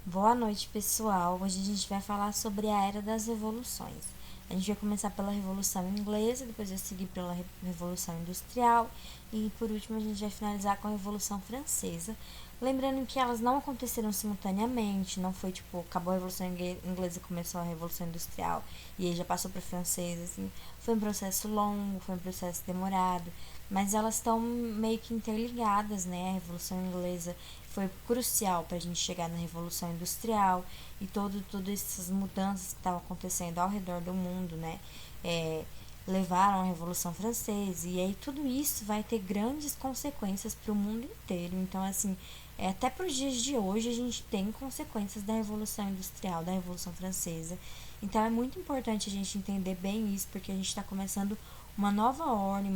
Boa noite, pessoal. Hoje a gente vai falar sobre a Era das Revoluções. A gente vai começar pela Revolução Inglesa, depois vai seguir pela Revolução Industrial e, por último, a gente vai finalizar com a Revolução Francesa. Lembrando que elas não aconteceram simultaneamente, não foi tipo, acabou a Revolução Inglesa e começou a Revolução Industrial e aí já passou para a Francesa, assim. Foi um processo longo, foi um processo demorado, mas elas estão meio que interligadas, né? A Revolução Inglesa foi crucial para a gente chegar na Revolução Industrial e todas essas mudanças que estavam acontecendo ao redor do mundo, né? É, levaram à Revolução Francesa e aí tudo isso vai ter grandes consequências para o mundo inteiro. Então, assim, até para os dias de hoje a gente tem consequências da Revolução Industrial, da Revolução Francesa. Então é muito importante a gente entender bem isso, porque a gente está começando uma nova ordem,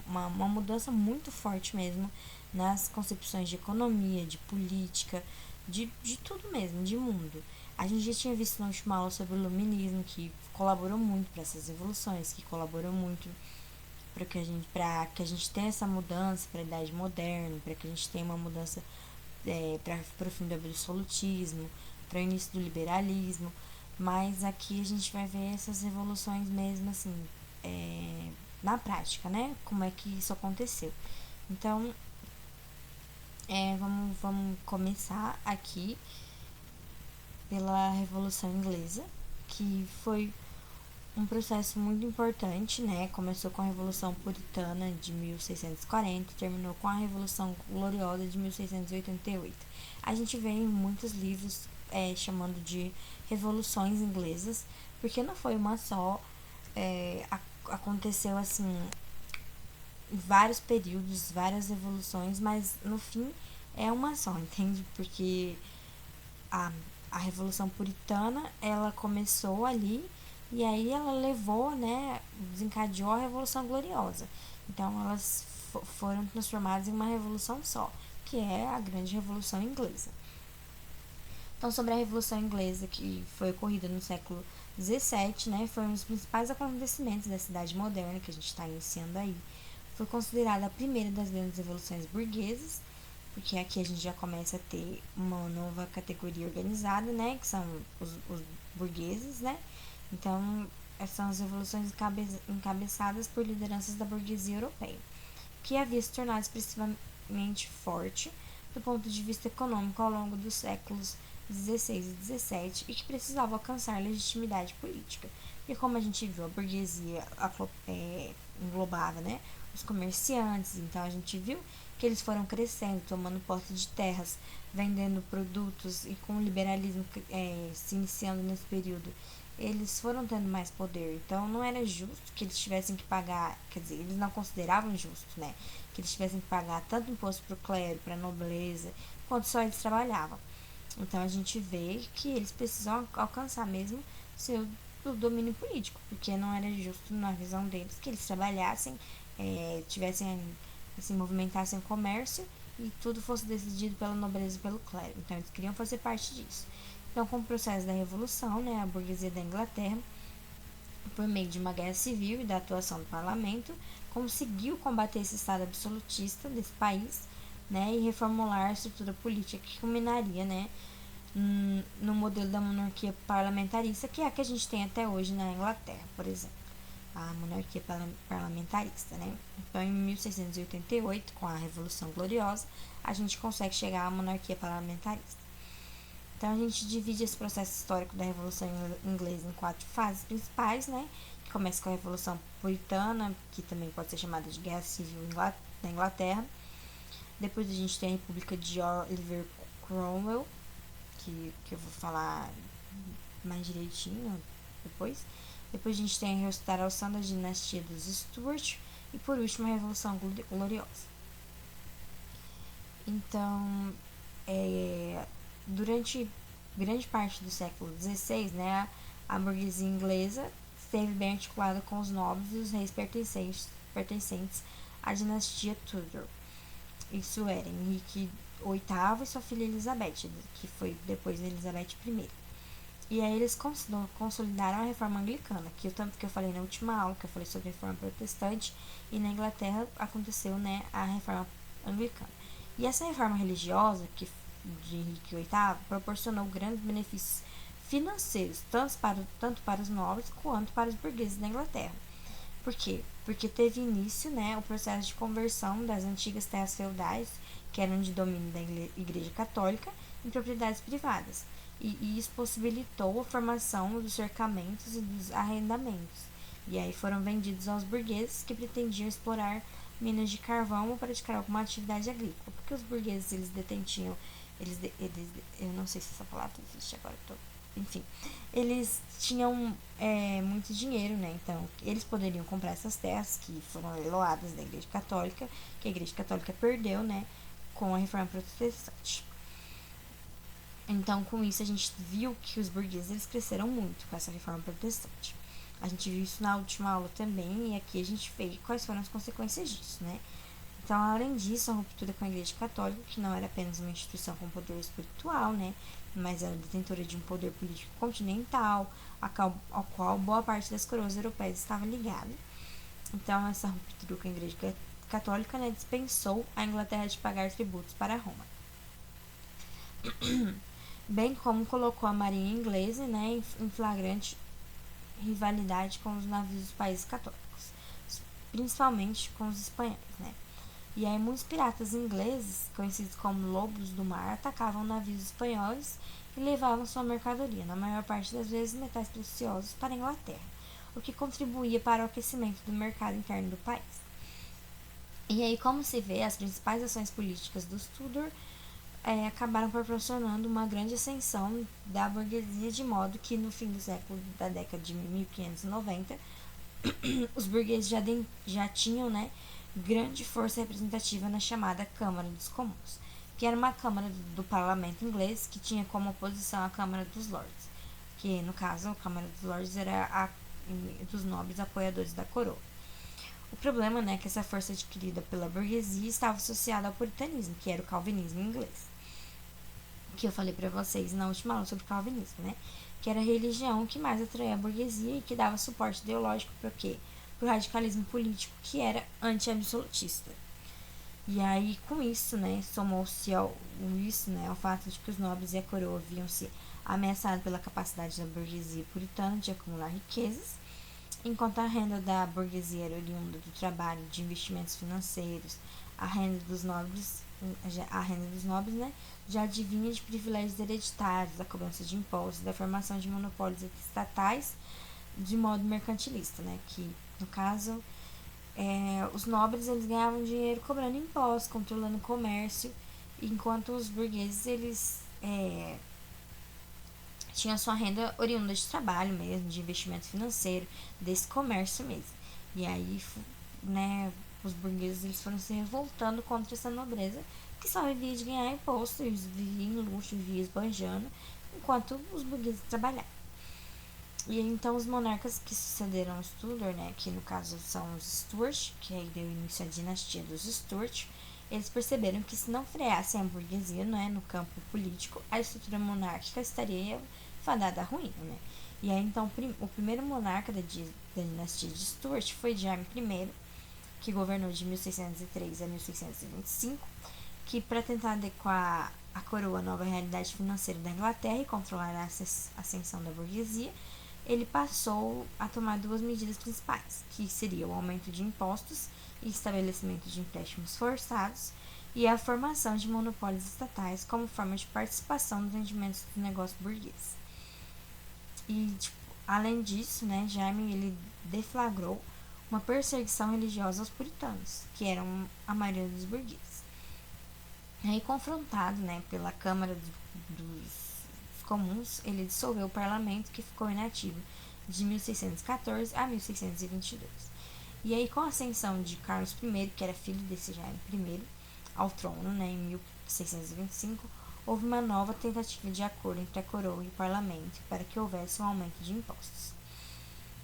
uma mudança muito forte mesmo nas concepções de economia, de política, de tudo mesmo, de mundo. A gente já tinha visto na última aula sobre o iluminismo, que colaborou muito para essas revoluções, que colaborou muito para que a gente tenha essa mudança para a idade moderna, para que a gente tenha uma mudança para o fim do absolutismo, para o início do liberalismo. Mas aqui a gente vai ver essas revoluções mesmo assim, na prática, né? Como é que isso aconteceu. Então, vamos começar aqui pela Revolução Inglesa, que foi um processo muito importante, né? Começou com a Revolução Puritana de 1640 e terminou com a Revolução Gloriosa de 1688. A gente vê em muitos livros chamando de revoluções inglesas, porque não foi uma só, aconteceu assim vários períodos, várias revoluções, mas no fim é uma só, entende? Porque a, a Revolução Puritana, ela começou ali e aí ela levou, né, desencadeou a Revolução Gloriosa. Então elas foram transformadas em uma revolução só, que é a Grande Revolução Inglesa. Então, sobre a Revolução Inglesa, que foi ocorrida no século XVII, né, foi um dos principais acontecimentos da cidade moderna que a gente está iniciando aí. Foi considerada a primeira das grandes revoluções burguesas, porque aqui a gente já começa a ter uma nova categoria organizada, né, que são os burgueses, né. Então, essas são as revoluções encabeçadas por lideranças da burguesia europeia, que havia se tornado expressivamente forte do ponto de vista econômico ao longo dos séculos XVI e XVII e que precisava alcançar legitimidade política. E como a gente viu, a burguesia englobava, né, os comerciantes, então a gente viu que eles foram crescendo, tomando posse de terras, vendendo produtos e com o liberalismo se iniciando nesse período, eles foram tendo mais poder. Então não era justo que eles tivessem que pagar, quer dizer, eles não consideravam justo, né? Que eles tivessem que pagar tanto imposto para o clero, para a nobreza, quanto só eles trabalhavam. Então a gente vê que eles precisam alcançar mesmo seu o domínio político, porque não era justo na visão deles que eles trabalhassem, tivessem assim, movimentassem o comércio e tudo fosse decidido pela nobreza e pelo clero. Então eles queriam fazer parte disso. Então, com o processo da Revolução, né, a burguesia da Inglaterra, por meio de uma guerra civil e da atuação do parlamento, conseguiu combater esse estado absolutista desse país, né, e reformular a estrutura política que culminaria, né, no modelo da monarquia parlamentarista, que é a que a gente tem até hoje na Inglaterra, por exemplo, a monarquia parlamentarista, né? Então, em 1688, com a Revolução Gloriosa, a gente consegue chegar à monarquia parlamentarista. Então, a gente divide esse processo histórico da Revolução Inglesa em 4 fases principais, né? Que começa com a Revolução Puritana, que também pode ser chamada de Guerra Civil da Inglaterra. Depois a gente tem a República de Oliver Cromwell, que eu vou falar mais direitinho depois. Depois a gente tem a restauração da dinastia dos Stuart e por último a Revolução Gloriosa. Então, durante grande parte do século XVI, né, a burguesia inglesa esteve bem articulada com os nobres e os reis pertencentes à dinastia Tudor. Isso era Henrique VIII e sua filha Elizabeth, que foi depois de Elizabeth I. E aí eles consolidaram a reforma anglicana, que o tanto que eu falei na última aula, que eu falei sobre a reforma protestante, e na Inglaterra aconteceu, né, a reforma anglicana. E essa reforma religiosa, que de Henrique VIII proporcionou grandes benefícios financeiros, tanto para os nobres quanto para os burgueses da Inglaterra. Por quê? Porque teve início, né, o processo de conversão das antigas terras feudais, que eram de domínio da Igreja Católica, em propriedades privadas. E isso possibilitou a formação dos cercamentos e dos arrendamentos. E aí foram vendidos aos burgueses que pretendiam explorar minas de carvão ou praticar alguma atividade agrícola. Porque os burgueses, eles detentinham, eu não sei se essa palavra existe agora, enfim, eles tinham muito dinheiro, né? Então, eles poderiam comprar essas terras que foram leiloadas da Igreja Católica, que a Igreja Católica perdeu, né? Com a Reforma Protestante. Então, com isso, a gente viu que os burgueses eles cresceram muito com essa Reforma Protestante. A gente viu isso na última aula também, e aqui a gente vê quais foram as consequências disso, né? Então, além disso, a ruptura com a Igreja Católica, que não era apenas uma instituição com poder espiritual, né, mas era detentora de um poder político continental, ao qual boa parte das coroas europeias estava ligada. Então, essa ruptura com a Igreja Católica, né, dispensou a Inglaterra de pagar tributos para Roma, bem como colocou a marinha inglesa, né, em flagrante rivalidade com os navios dos países católicos, principalmente com os espanhóis, né. E aí muitos piratas ingleses, conhecidos como lobos do mar, atacavam navios espanhóis e levavam sua mercadoria, na maior parte das vezes metais preciosos, para a Inglaterra, o que contribuía para o aquecimento do mercado interno do país. E aí, como se vê, as principais ações políticas dos Tudor acabaram proporcionando uma grande ascensão da burguesia, de modo que no fim do século, da década de 1590, os burgueses já tinham, né, grande força representativa na chamada Câmara dos Comuns, que era uma Câmara do Parlamento inglês que tinha como oposição a Câmara dos Lords, que no caso a Câmara dos Lords era a dos nobres apoiadores da coroa. O problema, né, é que essa força adquirida pela burguesia estava associada ao puritanismo, que era o calvinismo inglês, que eu falei para vocês na última aula sobre o calvinismo, né, que era a religião que mais atraía a burguesia e que dava suporte ideológico para o quê? Para o radicalismo político, que era anti-absolutista. E aí, com isso, né, somou-se ao fato de que os nobres e a coroa viam-se ameaçados pela capacidade da burguesia puritana de acumular riquezas, enquanto a renda da burguesia era oriunda do trabalho, de investimentos financeiros, a renda dos nobres, né, já advinha de privilégios hereditários, da cobrança de impostos, da formação de monopólios estatais de modo mercantilista, né, que no caso os nobres eles ganhavam dinheiro cobrando impostos, controlando o comércio, enquanto os burgueses eles tinham sua renda oriunda de trabalho mesmo, de investimento financeiro, desse comércio mesmo. E aí, né, os burgueses eles foram se revoltando contra essa nobreza que só vivia de ganhar imposto, eles viviam em luxo, viviam esbanjando, enquanto os burgueses trabalhavam. E então os monarcas que sucederam os Tudor, né, que no caso são os Stuart, que aí deu início à dinastia dos Stuart, eles perceberam que se não freassem a burguesia, né, no campo político, a estrutura monárquica estaria fadada à ruína, né. E aí então o primeiro monarca da dinastia de Stuart foi Jaime I, que governou de 1603 a 1625, que para tentar adequar a coroa à nova realidade financeira da Inglaterra e controlar a ascensão da burguesia, ele passou a tomar duas medidas principais, que seria o aumento de impostos e estabelecimento de empréstimos forçados e a formação de monopólios estatais como forma de participação nos rendimentos do negócio burguês. E, além disso, né, Jaime ele deflagrou uma perseguição religiosa aos puritanos, que eram a maioria dos burgueses. Aí, confrontado, né, pela Câmara dos Comuns, ele dissolveu o parlamento, que ficou inativo de 1614 a 1622. E aí, com a ascensão de Carlos I, que era filho desse Jaime I, ao trono, né, em 1625, houve uma nova tentativa de acordo entre a coroa e o parlamento para que houvesse um aumento de impostos.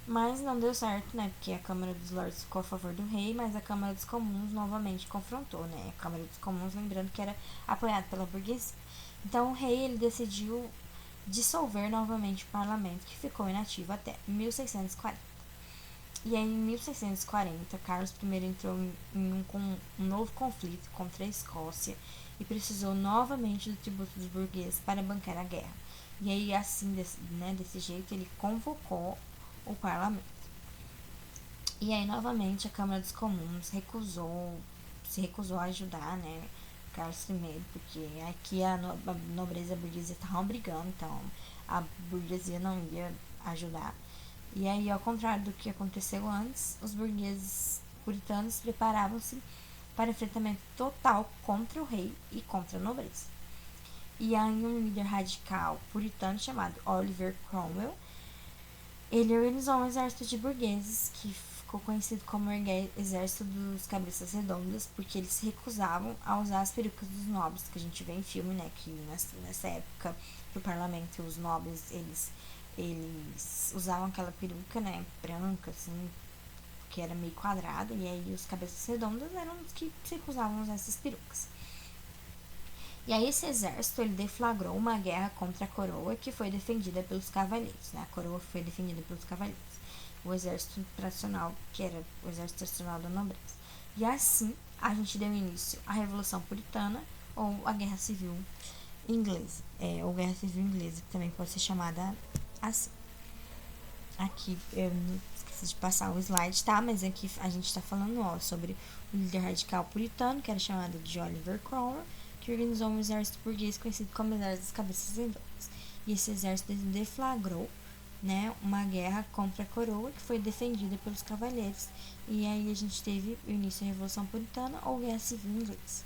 Mas não deu certo, né, porque a Câmara dos Lordes ficou a favor do rei, mas a Câmara dos Comuns novamente confrontou, né, a Câmara dos Comuns, lembrando que era apoiada pela burguesia. Então o rei ele decidiu dissolver novamente o parlamento, que ficou inativo até 1640. E aí, em 1640, Carlos I entrou em um novo conflito contra a Escócia e precisou novamente do tributo dos burgueses para bancar a guerra. E aí, assim, desse jeito, ele convocou o parlamento. E aí, novamente, a Câmara dos Comuns se recusou a ajudar, né, Carlos I, porque aqui a nobreza e a burguesia estavam brigando, então a burguesia não ia ajudar. E aí, ao contrário do que aconteceu antes, os burgueses puritanos preparavam-se para enfrentamento total contra o rei e contra a nobreza. E aí, um líder radical puritano chamado Oliver Cromwell, ele organizou um exército de burgueses que ficou conhecido como Exército dos Cabeças Redondas, porque eles se recusavam a usar as perucas dos nobres, que a gente vê em filme, né, que nessa época, pro parlamento, os nobres, eles usavam aquela peruca, né, branca, assim, que era meio quadrada, e aí os cabeças redondas eram os que se recusavam a usar essas perucas. E aí esse exército, ele deflagrou uma guerra contra a coroa, que foi defendida pelos cavaleiros, né, a coroa foi defendida pelos cavaleiros, o exército tradicional, que era o exército tradicional da nobreza. E assim, a gente deu início à Revolução Puritana, ou a Guerra Civil Inglesa, ou Guerra Civil Inglesa, que também pode ser chamada assim. Aqui eu esqueci de passar o slide, tá? Mas aqui a gente tá falando, ó, sobre o líder radical puritano, que era chamado de Oliver Cromwell, que organizou um exército burguês conhecido como Exército das Cabeças Redondas. E esse exército deflagrou, né, uma guerra contra a coroa, que foi defendida pelos cavaleiros. E aí a gente teve o início da Revolução Puritana, ou Guerra Civil Inglesa.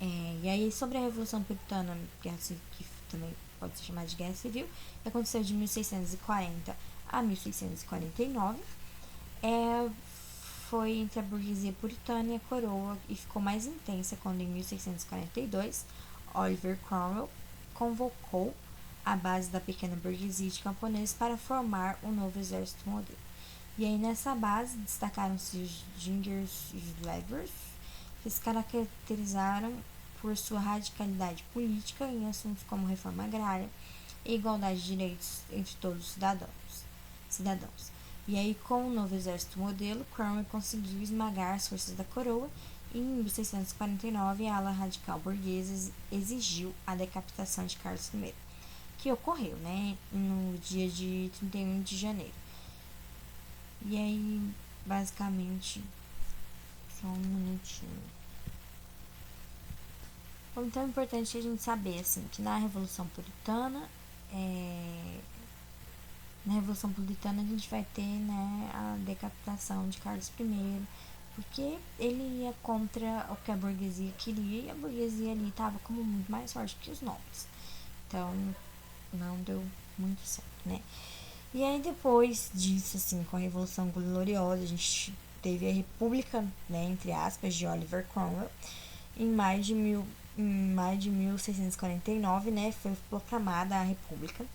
E aí, sobre a Revolução Puritana, Guerra Civil, que também pode ser chamada de Guerra Civil, que aconteceu de 1640 a 1649, foi entre a burguesia puritana e a coroa, e ficou mais intensa quando, em 1642, Oliver Cromwell convocou a base da pequena burguesia de camponeses para formar um novo exército modelo. E aí, nessa base, destacaram-se os Gingers e os Levers, que se caracterizaram por sua radicalidade política em assuntos como reforma agrária e igualdade de direitos entre todos os cidadãos. E aí, com o novo exército modelo, Cromwell conseguiu esmagar as forças da coroa e, em 1649, a ala radical burguesa exigiu a decapitação de Carlos I, que ocorreu, né, no dia de 31 de janeiro. E aí, basicamente, só um minutinho. Bom, então é importante a gente saber, assim, que na Revolução Puritana, a gente vai ter, né, a decapitação de Carlos I, porque ele ia contra o que a burguesia queria, e a burguesia ali estava como muito mais forte que os nobres. Então, não deu muito certo, né? E aí, depois disso, assim, com a Revolução Gloriosa, a gente teve a República, né, entre aspas, de Oliver Cromwell, em maio de 1649, né, foi proclamada a República,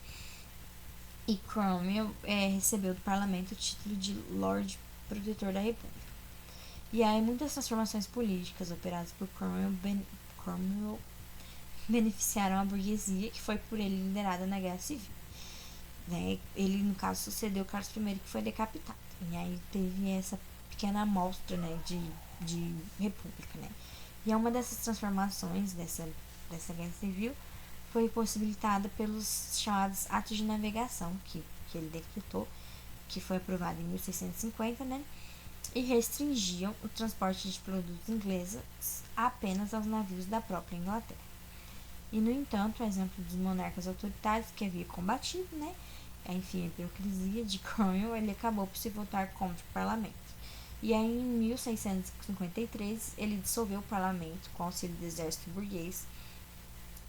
e Cromwell recebeu do parlamento o título de Lord Protetor da República. E aí muitas transformações políticas operadas por Cromwell beneficiaram a burguesia, que foi por ele liderada na Guerra Civil. Né? Ele, no caso, sucedeu Carlos I, que foi decapitado. E aí teve essa pequena amostra, né, de república, né? E uma dessas transformações dessa guerra civil foi possibilitada pelos chamados atos de navegação que ele decretou, que foi aprovado em 1650, né? E restringiam o transporte de produtos ingleses apenas aos navios da própria Inglaterra. E, no entanto, o exemplo dos monarcas autoritários que havia combatido, né, enfim, a hipocrisia de Cromwell, ele acabou por se voltar contra o parlamento. E aí, em 1653, ele dissolveu o parlamento com auxílio do exército burguês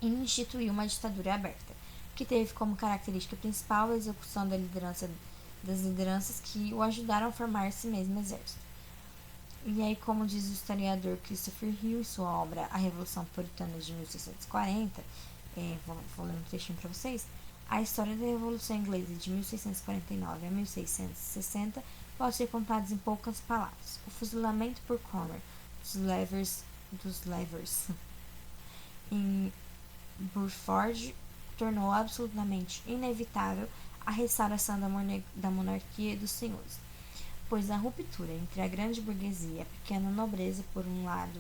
e instituiu uma ditadura aberta, que teve como característica principal a execução das lideranças que o ajudaram a formar esse mesmo exército. E aí, como diz o historiador Christopher Hill em sua obra A Revolução Puritana de 1640, vou ler um trechinho para vocês, a história da Revolução Inglesa de 1649 a 1660 pode ser contada em poucas palavras. O fuzilamento por Cromwell dos Levers em Burford tornou absolutamente inevitável a restauração da monarquia e dos senhores, pois a ruptura entre a grande burguesia e a pequena nobreza, por um lado,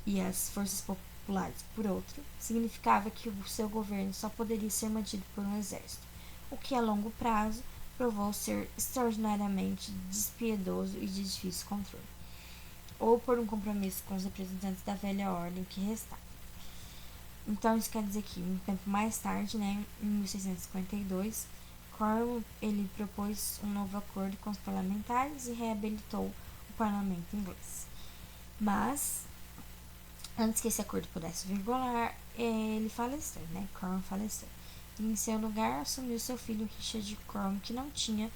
e as forças populares por outro, significava que o seu governo só poderia ser mantido por um exército, o que a longo prazo provou ser extraordinariamente despiedoso e de difícil controle, ou por um compromisso com os representantes da velha ordem que restava. Então isso quer dizer que um tempo mais tarde, né, em 1652, Cromwell ele propôs um novo acordo com os parlamentares e reabilitou o parlamento inglês. Mas antes que esse acordo pudesse vigorar, ele faleceu, né? Cromwell faleceu. E em seu lugar assumiu seu filho Richard Cromwell, que não tinha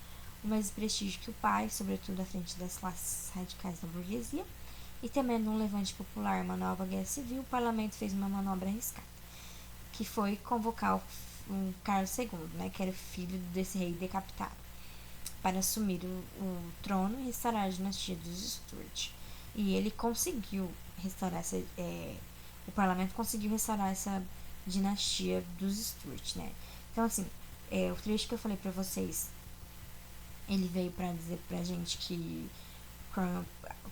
o mesmo prestígio que o pai, sobretudo à frente das classes radicais da burguesia. E temendo um levante popular e uma nova guerra civil, o parlamento fez uma manobra arriscada, que foi convocar o Carlos II, né, que era filho desse rei decapitado, para assumir o trono e restaurar a dinastia dos Stuart. E ele conseguiu restaurar o parlamento conseguiu restaurar essa dinastia dos Stuart, né? Então, assim, o trecho que eu falei pra vocês, ele veio para dizer pra gente que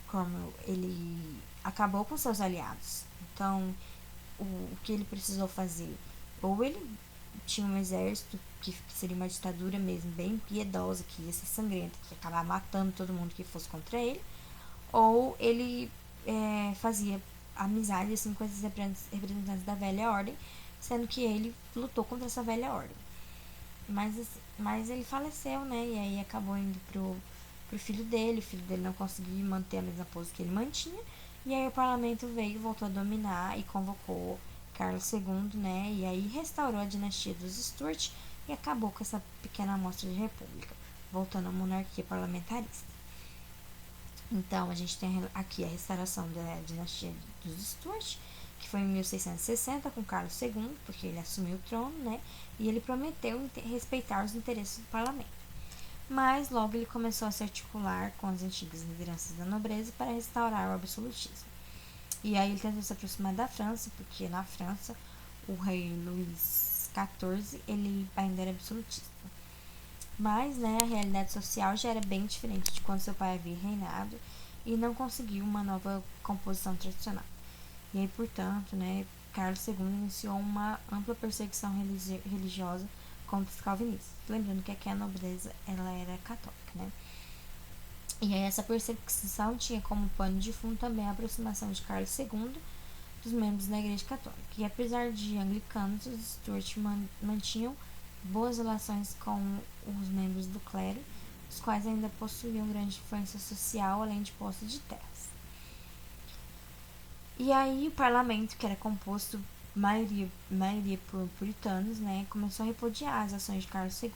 Cromwell, ele acabou com seus aliados. Então, o que ele precisou fazer? Ou ele tinha um exército que seria uma ditadura mesmo, bem piedosa, que ia ser sangrenta, que ia acabar matando todo mundo que fosse contra ele, ou ele fazia amizade assim, com esses representantes da velha ordem, sendo que ele lutou contra essa velha ordem. Mas ele faleceu, né? E aí acabou indo pro filho dele. O filho dele não conseguiu manter a mesma pose que ele mantinha. E aí o parlamento veio, voltou a dominar e convocou Carlos II, né? E aí restaurou a dinastia dos Stuart e acabou com essa pequena amostra de república, voltando à monarquia parlamentarista. Então, a gente tem aqui a restauração da dinastia dos Stuart, que foi em 1660 com Carlos II, porque ele assumiu o trono, né? E ele prometeu respeitar os interesses do parlamento. Mas logo ele começou a se articular com as antigas lideranças da nobreza para restaurar o absolutismo. E aí ele tentou se aproximar da França, porque na França o rei Luís XIV ele ainda era absolutista. Mas, né, a realidade social já era bem diferente de quando seu pai havia reinado e não conseguiu uma nova composição tradicional. E aí, portanto, né, Carlos II iniciou uma ampla perseguição religiosa contra os calvinistas. Lembrando que aqui a nobreza ela era católica, né? E aí essa perseguição tinha como pano de fundo também a aproximação de Carlos II dos membros da Igreja Católica. E apesar de anglicanos, os Stuart mantinham boas relações com os membros do clero, os quais ainda possuíam grande influência social, além de posse de terras. E aí o parlamento, que era composto maioria por puritanos, né, começou a repudiar as ações de Carlos II.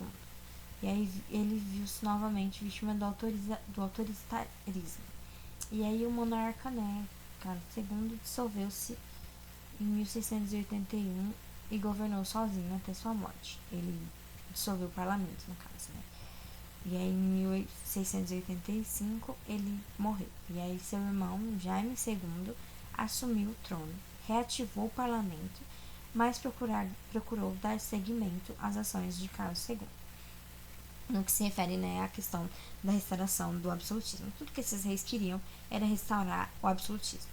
E aí ele viu-se novamente vítima do autoritarismo. E aí o monarca, né, Carlos II, dissolveu-se em 1681 e governou sozinho até sua morte. Ele dissolveu o parlamento, no caso, né? E aí, em 1685, ele morreu. E aí, seu irmão, Jaime II, assumiu o trono, reativou o parlamento, mas procurou dar seguimento às ações de Carlos II. No que se refere, né, à questão da restauração do absolutismo. Tudo que esses reis queriam era restaurar o absolutismo.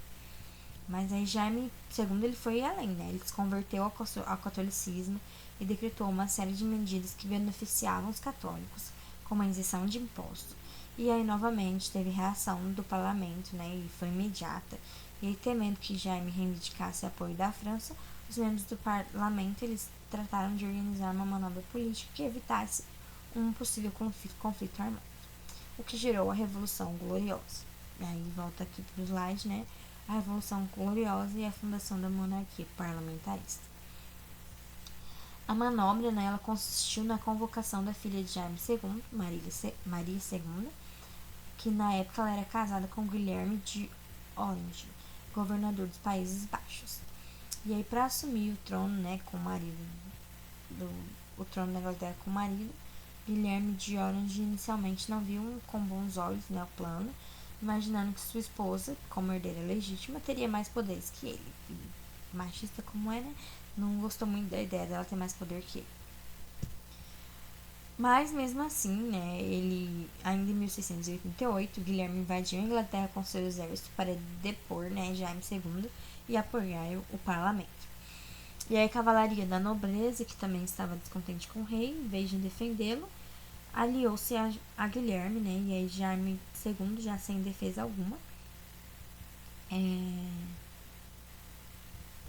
Mas aí Jaime II ele foi além, né? Ele se converteu ao catolicismo e decretou uma série de medidas que beneficiavam os católicos, como a isenção de impostos. E aí novamente teve reação do parlamento, né? E foi imediata. E aí, temendo que Jaime reivindicasse apoio da França, os membros do parlamento eles trataram de organizar uma manobra política que evitasse um possível conflito armado, o que gerou a Revolução Gloriosa. E aí volta aqui para o slide, né? A Revolução Gloriosa e a fundação da monarquia parlamentarista. A manobra, né, ela consistiu na convocação da filha de Jaime II, Maria II, que na época ela era casada com Guilherme de Orange, governador dos Países Baixos. E aí, para assumir o trono, né, com o marido, o trono da Inglaterra com o marido, Guilherme de Orange inicialmente não viu com bons olhos, né, o plano, imaginando que sua esposa, como herdeira legítima, teria mais poderes que ele. E, machista como era, não gostou muito da ideia dela ter mais poder que ele. Mas mesmo assim, né, ele, ainda em 1688, Guilherme invadiu a Inglaterra com seu exército para depor, né, Jaime II e apoiar o parlamento. E aí a cavalaria da nobreza, que também estava descontente com o rei, em vez de defendê-lo, aliou-se a Guilherme, né? E aí Jaime II, já sem defesa alguma,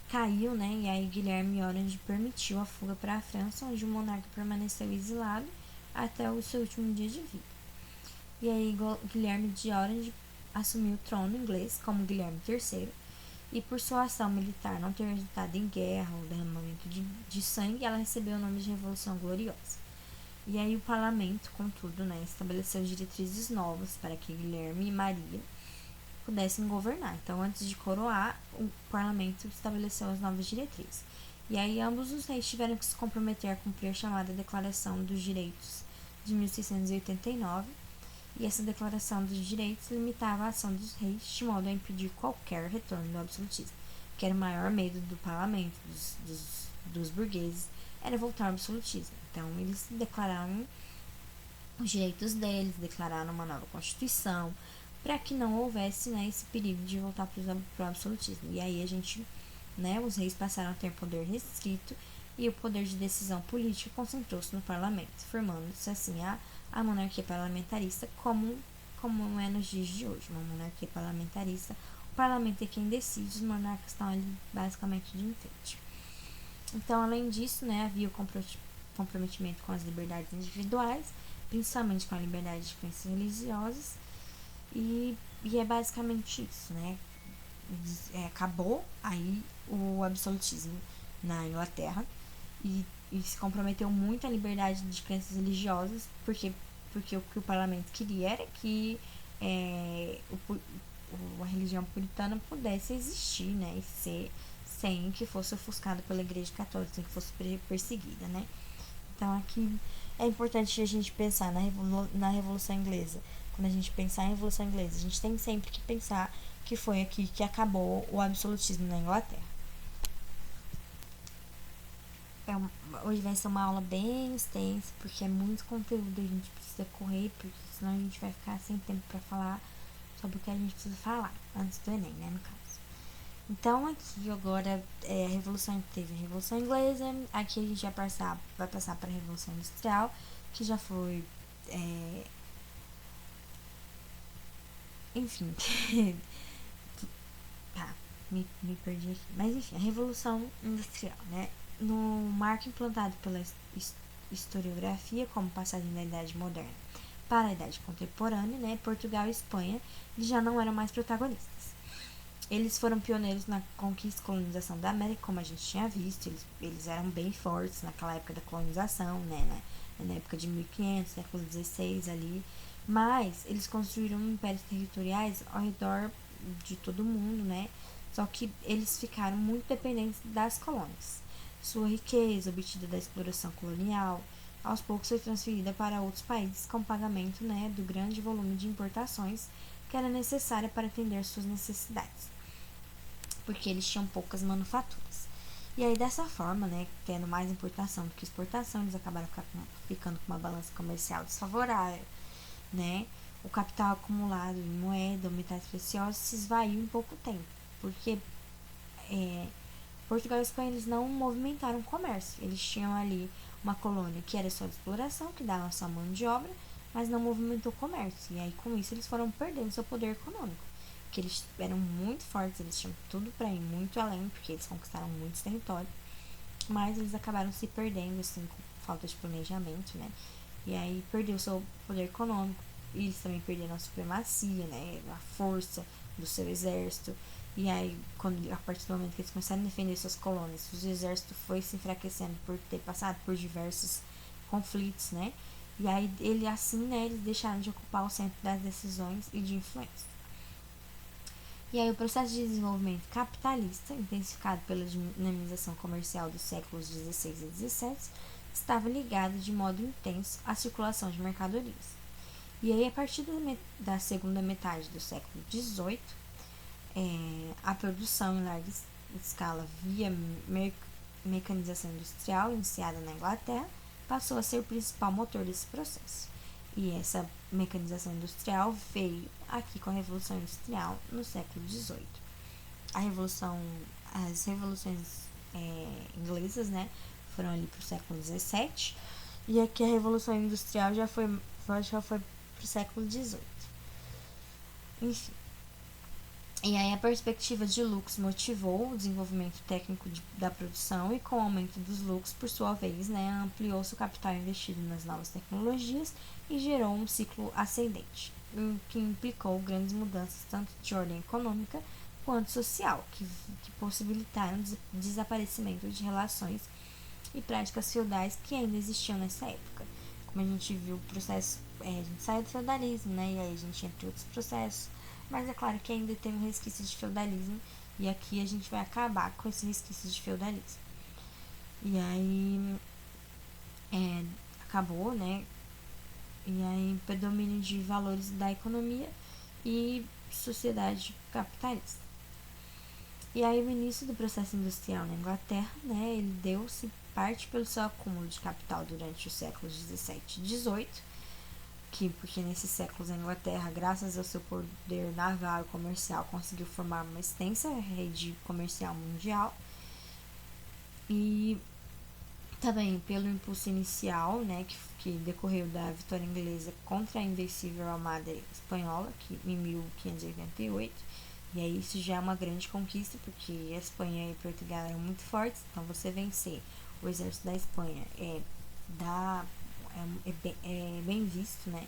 caiu, né? E aí Guilherme Orange permitiu a fuga para a França, onde o monarca permaneceu exilado até o seu último dia de vida. E aí Guilherme de Orange assumiu o trono inglês como Guilherme III, e por sua ação militar não ter resultado em guerra ou derramamento de sangue, ela recebeu o nome de Revolução Gloriosa. E aí o parlamento, contudo, né, estabeleceu diretrizes novas para que Guilherme e Maria pudessem governar. Então, antes de coroar, o parlamento estabeleceu as novas diretrizes. E aí ambos os reis tiveram que se comprometer a cumprir a chamada Declaração dos Direitos de 1689, e essa Declaração dos Direitos limitava a ação dos reis de modo a impedir qualquer retorno do absolutismo, que era o maior medo do parlamento, dos burgueses, era voltar ao absolutismo. Então, eles declararam os direitos deles, declararam uma nova Constituição, para que não houvesse, né, esse perigo de voltar para o absolutismo. E aí a gente, né, os reis passaram a ter poder restrito e o poder de decisão política concentrou-se no parlamento, formando-se assim a monarquia parlamentarista como é nos dias de hoje, uma monarquia parlamentarista. O parlamento é quem decide, os monarcas estão ali basicamente de enfeite. Então, além disso, né, havia o comprometimento com as liberdades individuais, principalmente com a liberdade de crenças religiosas, e é basicamente isso, né? Acabou aí o absolutismo na Inglaterra, e se comprometeu muito a liberdade de crenças religiosas, porque o que o parlamento queria era que a religião puritana pudesse existir, né, e ser sem que fosse ofuscada pela Igreja Católica, sem que fosse perseguida, né? Então aqui é importante a gente pensar na Revolução Inglesa. Quando a gente pensar em Revolução Inglesa, a gente tem sempre que pensar que foi aqui que acabou o absolutismo na Inglaterra. Hoje vai ser uma aula bem extensa, porque é muito conteúdo, a gente precisa correr, porque senão a gente vai ficar sem tempo para falar sobre o que a gente precisa falar antes do Enem, né, no caso. Então aqui agora teve a Revolução Inglesa, aqui a gente vai passar para a Revolução Industrial, que já foi enfim. Tá, me perdi aqui. Mas enfim, a Revolução Industrial, né? No marco implantado pela historiografia como passagem da Idade Moderna para a Idade Contemporânea, né? Portugal e Espanha já não eram mais protagonistas. Eles foram pioneiros na conquista e colonização da América, como a gente tinha visto. Eles eram bem fortes naquela época da colonização, né? Na época de 1500, século XVI ali. Mas eles construíram impérios territoriais ao redor de todo mundo, né? Só que eles ficaram muito dependentes das colônias. Sua riqueza, obtida da exploração colonial, aos poucos foi transferida para outros países com pagamento, né, do grande volume de importações que era necessária para atender suas necessidades, porque eles tinham poucas manufaturas. E aí, dessa forma, né, tendo mais importação do que exportação, eles acabaram ficando com uma balança comercial desfavorável, né? O capital acumulado em moeda ou metais preciosos se esvaiu em pouco tempo, porque Portugal e Espanha eles não movimentaram comércio. Eles tinham ali uma colônia que era só de exploração, que dava sua mão de obra, mas não movimentou comércio. E aí, com isso, eles foram perdendo seu poder econômico. Que eles eram muito fortes, eles tinham tudo para ir muito além, porque eles conquistaram muitos territórios. Mas eles acabaram se perdendo, assim, com falta de planejamento, né? E aí perdeu seu poder econômico. E eles também perderam a supremacia, né? A força do seu exército. E aí, a partir do momento que eles começaram a defender suas colônias, o exército foi se enfraquecendo por ter passado por diversos conflitos, né? E aí, né, eles deixaram de ocupar o centro das decisões e de influência. E aí, o processo de desenvolvimento capitalista, intensificado pela dinamização comercial dos séculos XVI e XVII, estava ligado de modo intenso à circulação de mercadorias. E aí, a partir da segunda metade do século XVIII, a produção em larga escala via mecanização industrial, iniciada na Inglaterra, passou a ser o principal motor desse processo. E essa mecanização industrial veio aqui com a Revolução Industrial no século XVIII. as revoluções inglesas, né, foram ali pro século XVII, e aqui a Revolução Industrial já foi pro século XVIII. Enfim. E aí a perspectiva de lucros motivou o desenvolvimento técnico da produção e com o aumento dos lucros, por sua vez, né, ampliou-se o capital investido nas novas tecnologias e gerou um ciclo ascendente, o que implicou grandes mudanças tanto de ordem econômica quanto social, que possibilitaram o desaparecimento de relações e práticas feudais que ainda existiam nessa época. Como a gente viu o processo, a gente saiu do feudalismo, né, e aí a gente entra em outros processos, mas é claro que ainda tem um resquício de feudalismo, e aqui a gente vai acabar com esse resquício de feudalismo. E aí acabou, né? E aí predomínio de valores da economia e sociedade capitalista. E aí o início do processo industrial na Inglaterra, né, ele deu-se parte pelo seu acúmulo de capital durante os séculos 17 e 18, porque nesses séculos a Inglaterra, graças ao seu poder naval e comercial, conseguiu formar uma extensa rede comercial mundial. E também pelo impulso inicial, né, que decorreu da vitória inglesa contra a invencível armada espanhola, em 1588. E aí isso já é uma grande conquista, porque a Espanha e Portugal eram muito fortes, então você vencer o exército da Espanha é bem visto, né?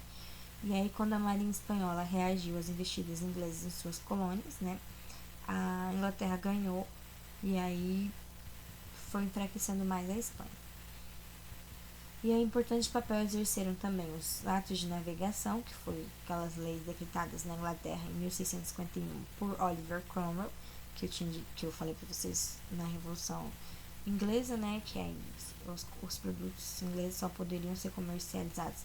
E aí quando a marinha espanhola reagiu às investidas inglesas em suas colônias, né, a Inglaterra ganhou, e aí foi enfraquecendo mais a Espanha. E aí importante papel exerceram também os atos de navegação, que foi aquelas leis decretadas na Inglaterra em 1651 por Oliver Cromwell, que eu falei para vocês na Revolução Inglesa, né, que é os produtos ingleses só poderiam ser comercializados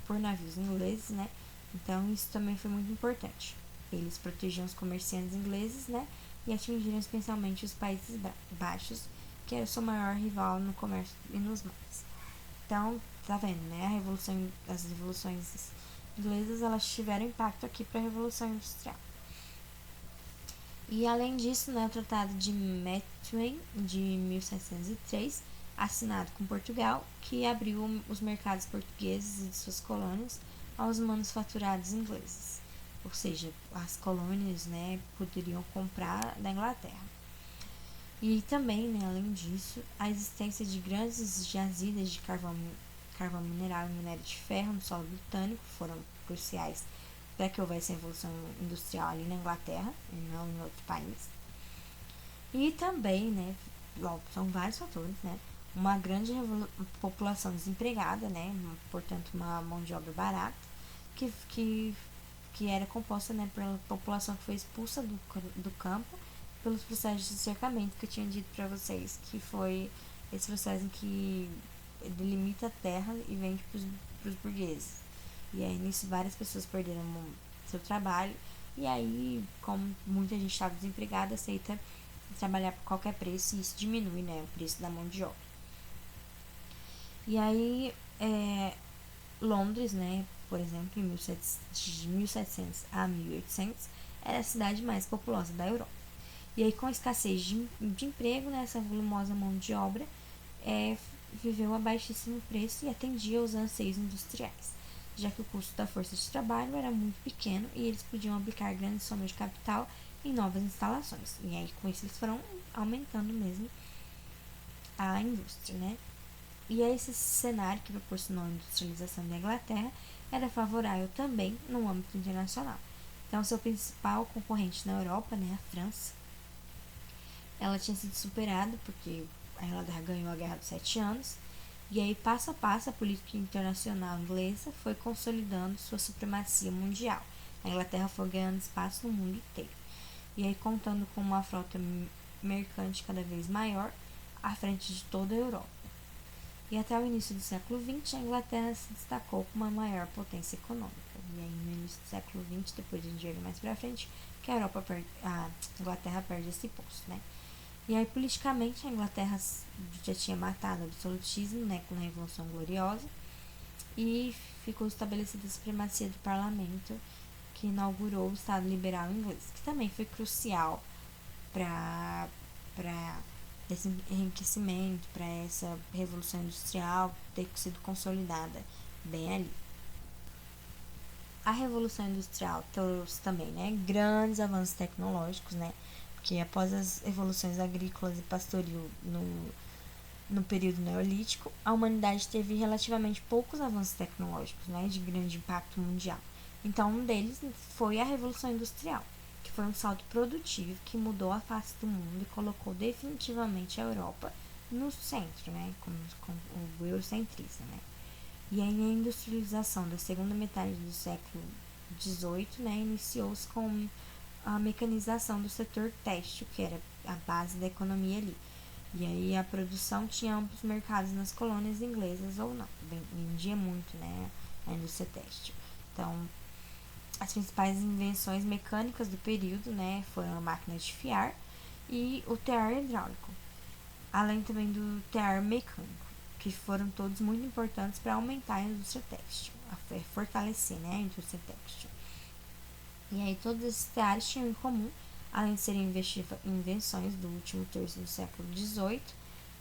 por navios ingleses, né, então isso também foi muito importante. Eles protegiam os comerciantes ingleses, né, e atingiram especialmente os Países Baixos, que era o seu maior rival no comércio e nos mares. Então, tá vendo, né? As revoluções inglesas, elas tiveram impacto aqui para a Revolução Industrial. E além disso, né, o Tratado de Methuen de 1703, assinado com Portugal, que abriu os mercados portugueses e de suas colônias aos manufaturados ingleses. Ou seja, as colônias, né, poderiam comprar da Inglaterra. E também, né, além disso, a existência de grandes jazidas de carvão mineral e minério de ferro no solo britânico foram cruciais para que houvesse a revolução industrial ali na Inglaterra e não em outro país. E também, né, são vários fatores, né, uma grande população desempregada, né, portanto uma mão de obra barata, que era composta, né, pela população que foi expulsa do campo pelos processos de cercamento que eu tinha dito para vocês, que foi esse processo em que delimita a terra e vende para os burgueses. E aí nisso várias pessoas perderam seu trabalho, e aí, como muita gente estava desempregada, aceita trabalhar por qualquer preço, e isso diminui, né, o preço da mão de obra. E aí Londres, né, por exemplo, de 1700 a 1800, era a cidade mais populosa da Europa. E aí, com a escassez de emprego, né, essa volumosa mão de obra viveu a baixíssimo preço e atendia aos anseios industriais, já que o custo da força de trabalho era muito pequeno e eles podiam aplicar grandes somas de capital em novas instalações. E aí, com isso, eles foram aumentando mesmo a indústria, né? E aí, esse cenário que proporcionou a industrialização da Inglaterra era favorável também no âmbito internacional. Então, seu principal concorrente na Europa, né, a França, ela tinha sido superada porque a Inglaterra ganhou a Guerra dos 7 Anos, e aí passo a passo a política internacional inglesa foi consolidando sua supremacia mundial. A Inglaterra foi ganhando espaço no mundo inteiro, e aí contando com uma frota mercante cada vez maior à frente de toda a Europa. E até o início do século XX, a Inglaterra se destacou como a maior potência econômica. E aí no início do século XX, depois a gente vai ver mais pra frente, que a Inglaterra perde esse posto, né? E aí, politicamente, a Inglaterra já tinha matado o absolutismo, né, com a Revolução Gloriosa, e ficou estabelecida a supremacia do parlamento, que inaugurou o Estado Liberal inglês, que também foi crucial para esse enriquecimento, para essa revolução industrial ter sido consolidada bem ali. A revolução industrial trouxe também, né, grandes avanços tecnológicos, né, porque após as revoluções agrícolas e pastoril no período neolítico, a humanidade teve relativamente poucos avanços tecnológicos, né, de grande impacto mundial. Então, um deles foi a Revolução Industrial, que foi um salto produtivo que mudou a face do mundo e colocou definitivamente a Europa no centro, né, com o eurocentrismo, né. E aí a industrialização da segunda metade do século XVIII, né, iniciou-se com a mecanização do setor têxtil, que era a base da economia ali. E aí a produção tinha amplos mercados nas colônias inglesas ou não. Vendia muito, né, a indústria têxtil. Então, as principais invenções mecânicas do período, né, foram a máquina de fiar e o tear hidráulico, além também do tear mecânico, que foram todos muito importantes para aumentar a indústria têxtil, fortalecer, né, a indústria têxtil. E aí todos esses teares tinham em comum, além de serem invenções do último terço do século XVIII,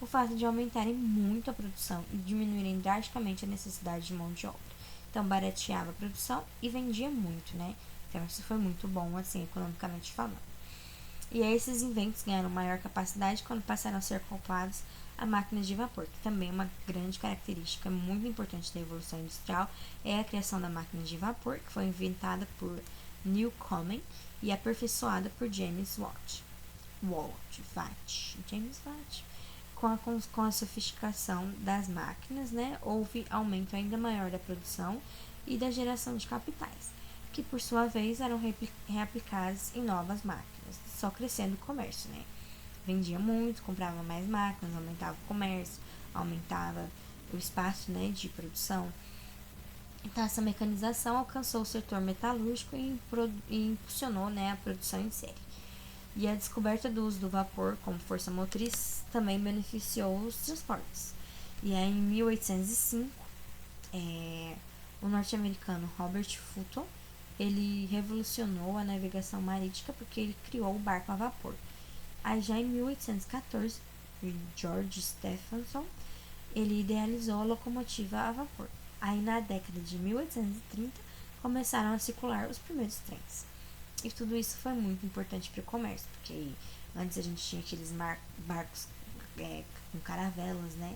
o fato de aumentarem muito a produção e diminuírem drasticamente a necessidade de mão de obra. Então barateava a produção e vendia muito, né? Então isso foi muito bom, assim, economicamente falando. E aí esses inventos ganharam maior capacidade quando passaram a ser acoplados a máquinas de vapor, que também é uma grande característica muito importante da Revolução Industrial, é a criação da máquina de vapor, que foi inventada por Newcomen e aperfeiçoada por James Watt. James Watt. Com a sofisticação das máquinas, né, houve aumento ainda maior da produção e da geração de capitais, que por sua vez eram reaplicados em novas máquinas, só crescendo o comércio, né? Vendia muito, comprava mais máquinas, aumentava o comércio, aumentava o espaço, né, de produção. Então essa mecanização alcançou o setor metalúrgico e impulsionou, né, a produção em série. E a descoberta do uso do vapor como força motriz também beneficiou os transportes. E aí, em 1805, o norte-americano Robert Fulton, ele revolucionou a navegação marítima porque ele criou o barco a vapor. Aí já em 1814, George Stephenson, ele idealizou a locomotiva a vapor. Aí na década de 1830 começaram a circular os primeiros trens. E tudo isso foi muito importante para o comércio, porque antes a gente tinha aqueles barcos com caravelas, né?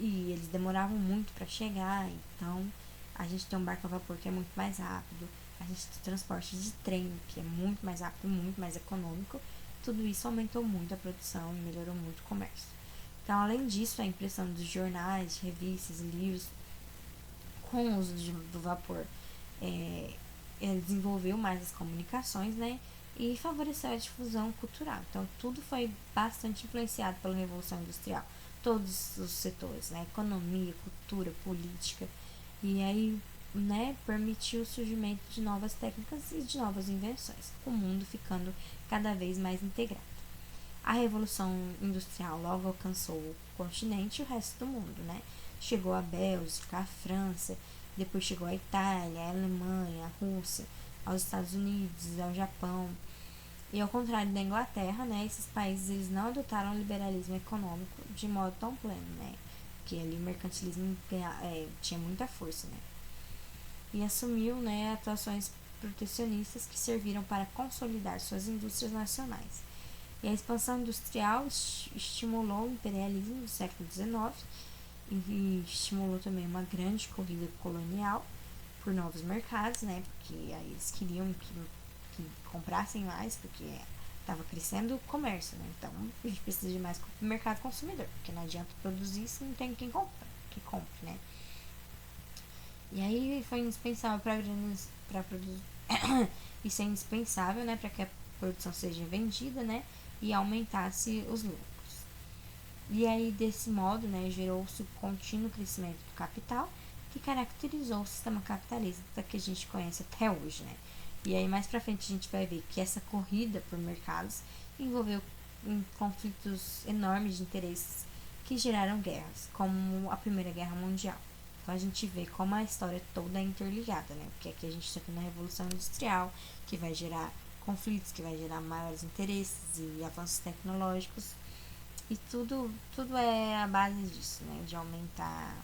E eles demoravam muito para chegar, então a gente tem um barco a vapor que é muito mais rápido, a gente tem transporte de trem que é muito mais rápido, muito mais econômico. Tudo isso aumentou muito a produção e melhorou muito o comércio. Então, além disso, a impressão dos jornais, revistas, livros com o uso do vapor desenvolveu mais as comunicações, né, e favoreceu a difusão cultural. Então, tudo foi bastante influenciado pela Revolução Industrial, todos os setores, né, economia, cultura, política, e aí, né, permitiu o surgimento de novas técnicas e de novas invenções, o mundo ficando cada vez mais integrado. A Revolução Industrial logo alcançou o continente e o resto do mundo, né? Chegou a Bélgica, a França, depois chegou a Itália, a Alemanha, a Rússia, aos Estados Unidos, ao Japão. E ao contrário da Inglaterra, né, esses países eles não adotaram o liberalismo econômico de modo tão pleno, né? Porque ali o mercantilismo tinha muita força, né? E assumiu, né, atuações protecionistas que serviram para consolidar suas indústrias nacionais. E a expansão industrial estimulou o imperialismo do século XIX e estimulou também uma grande corrida colonial por novos mercados, né? Porque aí eles queriam que comprassem mais, porque estava crescendo o comércio, né? Então a gente precisa de mais mercado consumidor, porque não adianta produzir se não tem quem compre, né? E aí foi indispensável para produzir isso é indispensável, né, para que a produção seja vendida, né, e aumentasse os lucros. E aí desse modo, né, gerou-se o contínuo crescimento do capital que caracterizou o sistema capitalista que a gente conhece até hoje, né? E aí mais para frente a gente vai ver que essa corrida por mercados envolveu conflitos enormes de interesses que geraram guerras, como a Primeira Guerra Mundial. Então a gente vê como a história toda é interligada, né? Porque aqui a gente está tendo a Revolução Industrial, que vai gerar conflitos, que vai gerar maiores interesses e avanços tecnológicos. E tudo é a base disso, né? De aumentar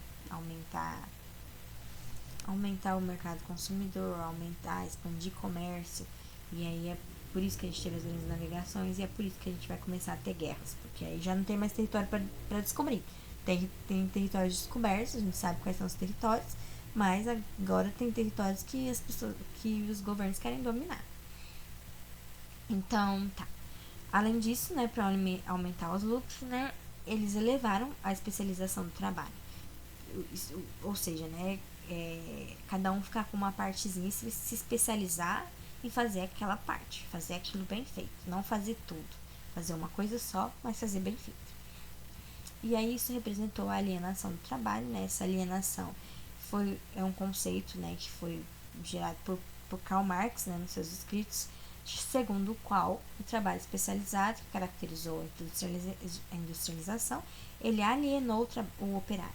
o mercado consumidor, expandir comércio. E aí é por isso que a gente teve as grandes navegações e é por isso que a gente vai começar a ter guerras, porque aí já não tem mais território para descobrir. Tem territórios descobertos, a gente sabe quais são os territórios, mas agora tem territórios que os governos querem dominar. Então, tá. Além disso, né, para aumentar os lucros, né, eles elevaram a especialização do trabalho. Ou seja, né, cada um ficar com uma partezinha e se especializar em fazer aquela parte, fazer aquilo bem feito, não fazer tudo, fazer uma coisa só, mas fazer bem feito. E aí isso representou a alienação do trabalho, né? Essa alienação é um conceito, né, que foi gerado por Karl Marx, né, nos seus escritos, segundo o qual o trabalho especializado, que caracterizou a industrialização, ele alienou o operário,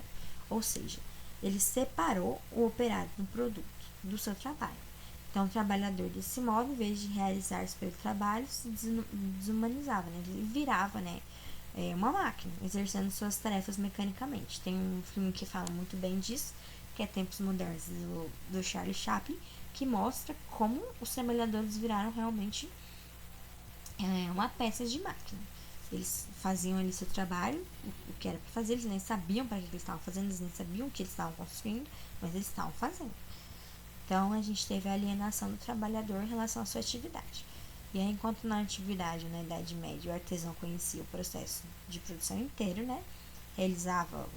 ou seja, ele separou o operário do produto, do seu trabalho. Então, o trabalhador, desse modo, em vez de realizar-se pelo trabalho, se desumanizava, né? Ele virava, né, uma máquina, exercendo suas tarefas mecanicamente. Tem um filme que fala muito bem disso, que é Tempos Modernos, do Charlie Chaplin, que mostra como os trabalhadores viraram realmente uma peça de máquina. Eles faziam ali seu trabalho, o que era para fazer, eles nem sabiam para que eles estavam fazendo, eles nem sabiam o que eles estavam construindo, mas eles estavam fazendo. Então, a gente teve a alienação do trabalhador em relação à sua atividade. E aí, enquanto na antiguidade, na Idade Média, o artesão conhecia o processo de produção inteiro, né?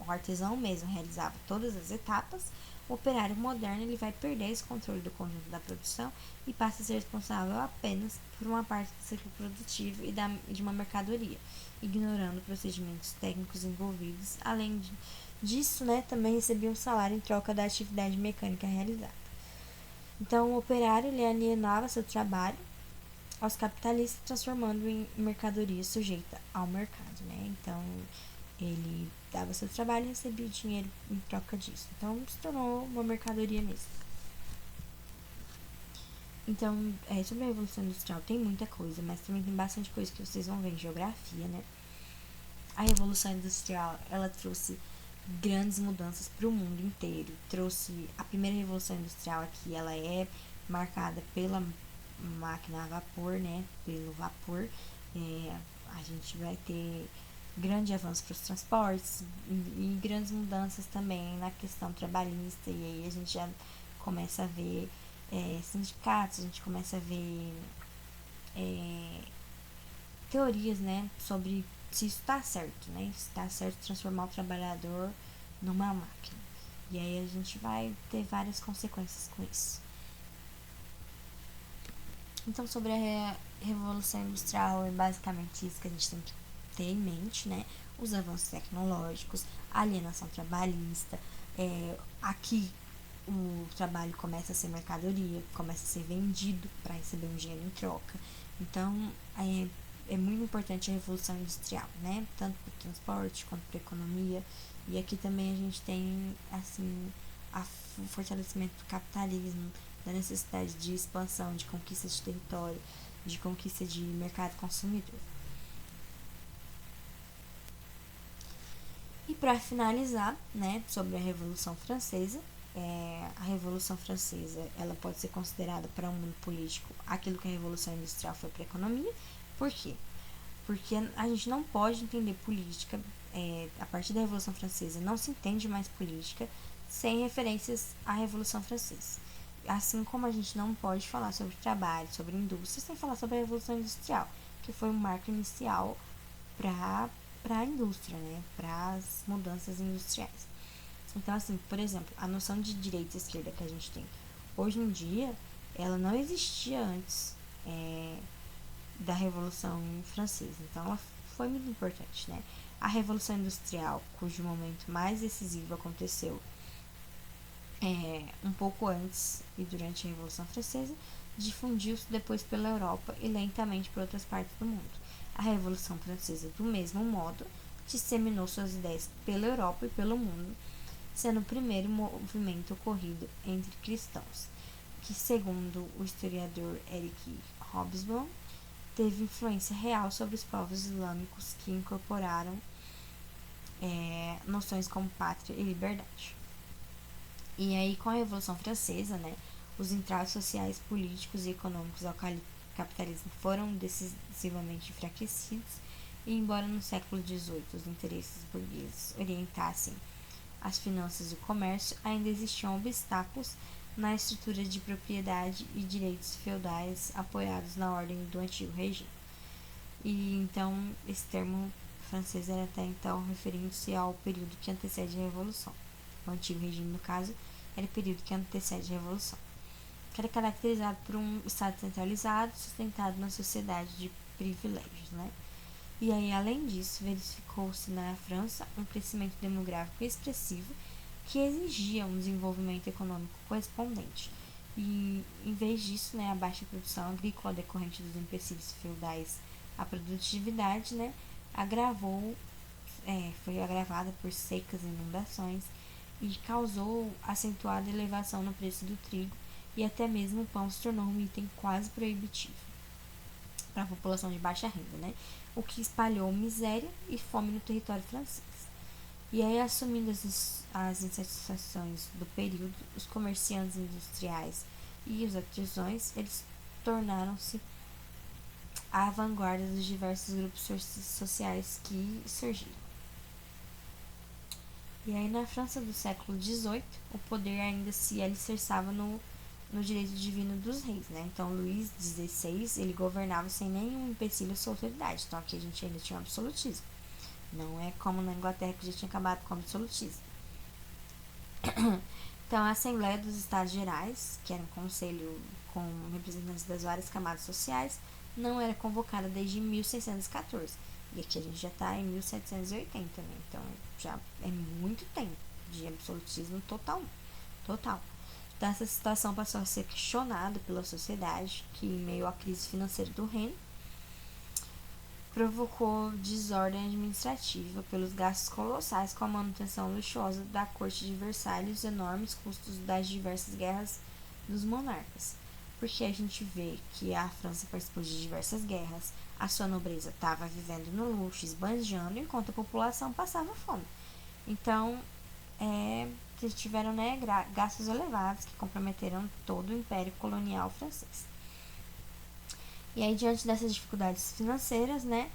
O artesão mesmo realizava todas as etapas, o operário moderno ele vai perder esse controle do conjunto da produção e passa a ser responsável apenas por uma parte do ciclo produtivo e de uma mercadoria, ignorando procedimentos técnicos envolvidos. Além disso, né, também recebia um salário em troca da atividade mecânica realizada. Então, o operário ele alienava seu trabalho aos capitalistas, transformando em mercadoria sujeita ao mercado, né? Então, ele dava seu trabalho e recebia dinheiro em troca disso. Então, se tornou uma mercadoria mesmo. Então, sobre a Revolução Industrial tem muita coisa, mas também tem bastante coisa que vocês vão ver em geografia, né? A Revolução Industrial, ela trouxe grandes mudanças para o mundo inteiro. Trouxe a primeira Revolução Industrial aqui, ela é marcada pela máquina a vapor, né? Pelo vapor. A gente vai ter grande avanço para os transportes e grandes mudanças também na questão trabalhista. E aí a gente já começa a ver sindicatos, a gente começa a ver teorias, né, sobre se isso está certo, né? Se está certo transformar o trabalhador numa máquina. E aí a gente vai ter várias consequências com isso. Então, sobre a Revolução Industrial, é basicamente isso que a gente tem que ter em mente, né? Os avanços tecnológicos, a alienação trabalhista. Aqui o trabalho começa a ser mercadoria, começa a ser vendido para receber um dinheiro em troca. Então, é muito importante a Revolução Industrial, né? Tanto para o transporte quanto para a economia. E aqui também a gente tem, assim, o fortalecimento do capitalismo, da necessidade de expansão, de conquista de território, de conquista de mercado consumidor. E para finalizar, né, sobre a Revolução Francesa, a Revolução Francesa ela pode ser considerada para o mundo político aquilo que a Revolução Industrial foi para a economia. Por quê? Porque a gente não pode entender política, a partir da Revolução Francesa não se entende mais política sem referências à Revolução Francesa. Assim como a gente não pode falar sobre trabalho, sobre indústria, sem falar sobre a Revolução Industrial, que foi um marco inicial para a indústria, né? Para as mudanças industriais. Então, assim, por exemplo, a noção de direita e esquerda que a gente tem hoje em dia, ela não existia antes da Revolução Francesa. Então, ela foi muito importante, né? A Revolução Industrial, cujo momento mais decisivo aconteceu um pouco antes e durante a Revolução Francesa, difundiu-se depois pela Europa e lentamente por outras partes do mundo. A Revolução Francesa, do mesmo modo, disseminou suas ideias pela Europa e pelo mundo, sendo o primeiro movimento ocorrido entre cristãos, que, segundo o historiador Eric Hobsbawm teve influência real sobre os povos islâmicos que incorporaram noções como pátria e liberdade. E aí, com a Revolução Francesa, né, os entraves sociais, políticos e econômicos ao capitalismo foram decisivamente enfraquecidos, e embora no século XVIII os interesses burgueses orientassem as finanças e o comércio, ainda existiam obstáculos na estrutura de propriedade e direitos feudais apoiados na ordem do antigo regime. E então, esse termo francês era até então referindo-se ao período que antecede a Revolução. O antigo regime, no caso, era o período que antecede a Revolução, que era caracterizado por um Estado centralizado sustentado na sociedade de privilégios, né? E aí, além disso, verificou-se na França um crescimento demográfico expressivo que exigia um desenvolvimento econômico correspondente. E, em vez disso, né, a baixa produção agrícola decorrente dos empecilhos feudais à produtividade, né, foi agravada por secas e inundações e causou acentuada elevação no preço do trigo, e até mesmo o pão se tornou um item quase proibitivo para a população de baixa renda, né? O que espalhou miséria e fome no território francês. E aí, assumindo as insatisfações do período, os comerciantes industriais e os artesãos, eles tornaram-se a vanguarda dos diversos grupos sociais que surgiram. E aí, na França do século XVIII, o poder ainda se alicerçava no direito divino dos reis, né? Então, Luís XVI, ele governava sem nenhum empecilho à sua autoridade. Então, aqui a gente ainda tinha um absolutismo. Não é como na Inglaterra, que já tinha acabado com o absolutismo. Então, a Assembleia dos Estados Gerais, que era um conselho com representantes das várias camadas sociais, não era convocada desde 1614. E aqui a gente já está em 1780, né? Então, já é muito tempo de absolutismo total. Então, essa situação passou a ser questionada pela sociedade, que, em meio à crise financeira do reino, provocou desordem administrativa pelos gastos colossais com a manutenção luxuosa da corte de Versalhes e os enormes custos das diversas guerras dos monarcas. Porque a gente vê que a França participou de diversas guerras, a sua nobreza estava vivendo no luxo, esbanjando, enquanto a população passava fome. Então, tiveram, né, gastos elevados que comprometeram todo o Império Colonial francês. E aí, diante dessas dificuldades financeiras, né,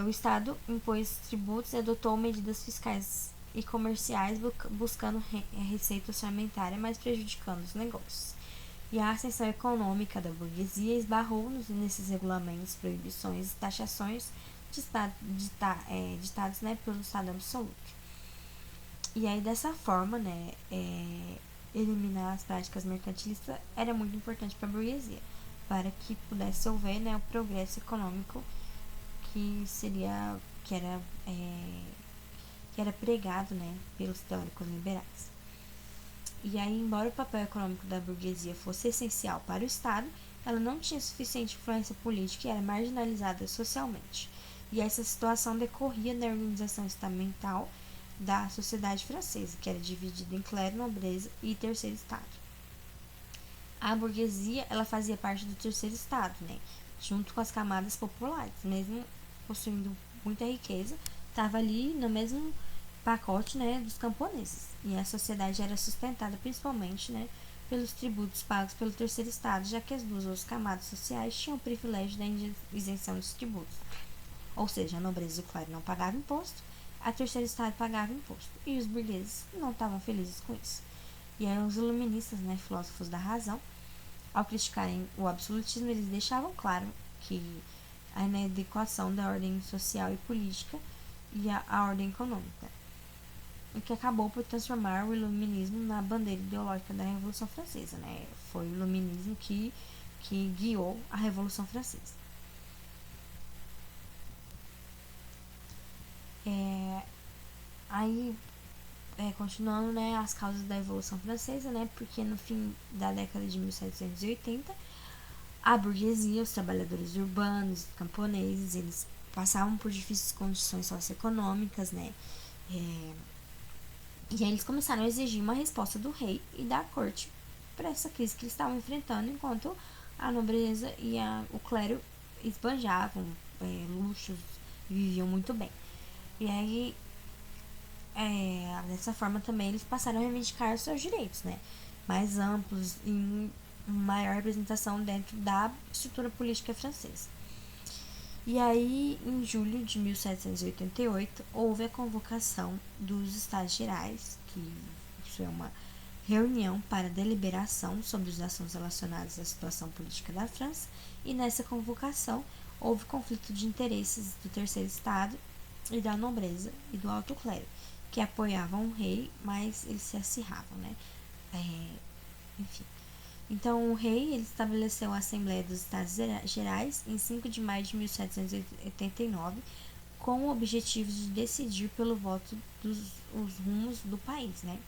o Estado impôs tributos e adotou medidas fiscais e comerciais buscando receita orçamentária, mas prejudicando os negócios. E a ascensão econômica da burguesia esbarrou nesses regulamentos, proibições e taxações ditados, né, pelo Estado absoluto. E aí, dessa forma, né, eliminar as práticas mercantilistas era muito importante para a burguesia, para que pudesse haver, né, o progresso econômico que era pregado, né, pelos teóricos liberais. E aí, embora o papel econômico da burguesia fosse essencial para o Estado, ela não tinha suficiente influência política e era marginalizada socialmente. E essa situação decorria da organização estamental da sociedade francesa, que era dividida em clero, nobreza e terceiro estado. A burguesia, ela fazia parte do terceiro estado, né, junto com as camadas populares, mesmo possuindo muita riqueza, estava ali no mesmo pacote, né, dos camponeses. E a sociedade era sustentada principalmente, né, pelos tributos pagos pelo terceiro estado, já que as duas outras camadas sociais tinham o privilégio da isenção dos tributos. Ou seja, a nobreza e o clero não pagavam imposto, a terceiro estado pagava imposto, e os burgueses não estavam felizes com isso. E eram os iluministas, né, filósofos da razão. Ao criticarem o absolutismo, eles deixavam claro que a inadequação da ordem social e política e a ordem econômica, o que acabou por transformar o iluminismo na bandeira ideológica da Revolução Francesa, né? Foi o iluminismo que guiou a Revolução Francesa. Continuando, né, as causas da Revolução Francesa, né, porque no fim da década de 1780, a burguesia, os trabalhadores urbanos, os camponeses, eles passavam por difíceis condições socioeconômicas, né, e aí eles começaram a exigir uma resposta do rei e da corte para essa crise que eles estavam enfrentando, enquanto a nobreza e o clero esbanjavam luxos e viviam muito bem. E aí, dessa forma também eles passaram a reivindicar seus direitos, né, mais amplos e maior representação dentro da estrutura política francesa. E aí, em julho de 1788, houve a convocação dos Estados Gerais, que isso é uma reunião para deliberação sobre os assuntos relacionados à situação política da França, e nessa convocação houve conflito de interesses do terceiro estado e da nobreza e do alto clero, que apoiavam o rei, mas eles se acirravam, né? Enfim. Então, o rei ele estabeleceu a Assembleia dos Estados Gerais em 5 de maio de 1789, com o objetivo de decidir pelo voto os rumos do país, né?